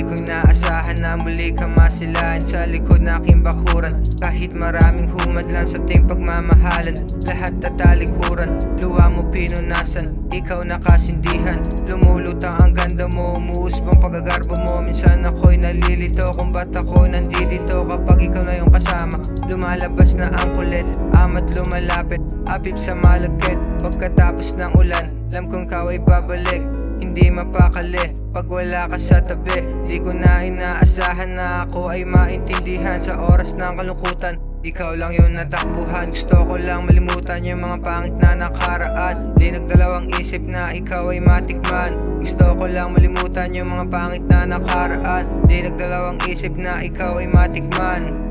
ko inaasahan na muli ka masilayan sa likod na aking bakuran. Kahit maraming humadlan sa ating pagmamahalan, lahat tatalikuran, luha mo pinunasan, ikaw nakasindihan. Lumulutang ang ganda mo, umuusbong pagagarbo mo. Minsan ako'y nalilito kung ba't ako nandito kapag ikaw na yung kasama. Lumalabas na ang kulit, ama't lumalapit, apip sa malagkit. Pagkatapos ng ulan, alam kong ikaw ay babalik, hindi mapakali pag wala ka sa tabi. Di ko na inaasahan na ako ay maintindihan sa oras ng kalungkutan. Ikaw lang yung natakbuhan, gusto ko lang malimutan yung mga pangit na nakaraan. Di nagdalawang isip na ikaw ay matikman, gusto ko lang malimutan yung mga pangit na nakaraan. Di nagdalawang isip na ikaw ay matikman.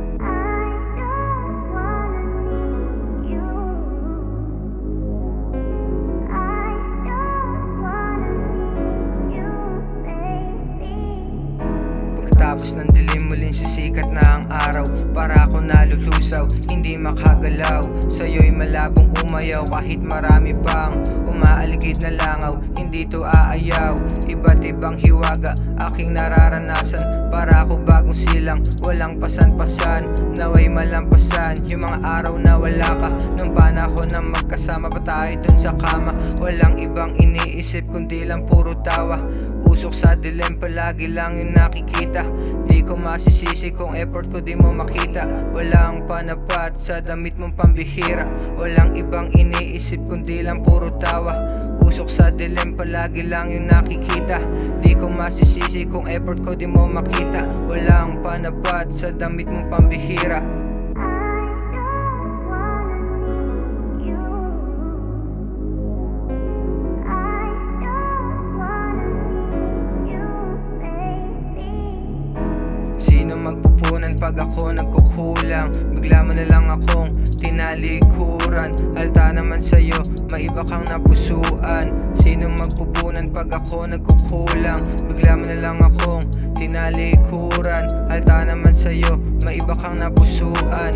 Tapos ng dilim muling sisikat na ang araw, para ako nalulusaw, hindi makagalaw. Sa'yo'y malabong umayaw kahit marami pang umaaligid na langaw. Hindi to aayaw, iba't ibang hiwaga aking nararanasan. Para ako bagong silang, walang pasan-pasan, naway malampasan yung mga araw na wala ka. Nung panahon na magkasama pa tayo dun sa kama, walang ibang iniisip kundi lang puro tawa. Usok sa dilim, palagi lang yung nakikita. Di ko masisisi kung effort ko di mo makita. Walang panapat sa damit mong pambihira, walang ibang iniisip kundi lang puro tawa. Usok sa dilim, palagi lang yung nakikita. Di ko masisisi kung effort ko di mo makita. Walang panapat sa damit mong pambihira. Sino magpupunan pag ako nagkukulang? Bigla mo na lang akong tinalikuran. Halta naman sa'yo, may iba kang napusuan. Sino magpupunan pag ako nagkukulang? Bigla mo na lang akong tinalikuran. Halta naman sa'yo, may iba kang napusuan.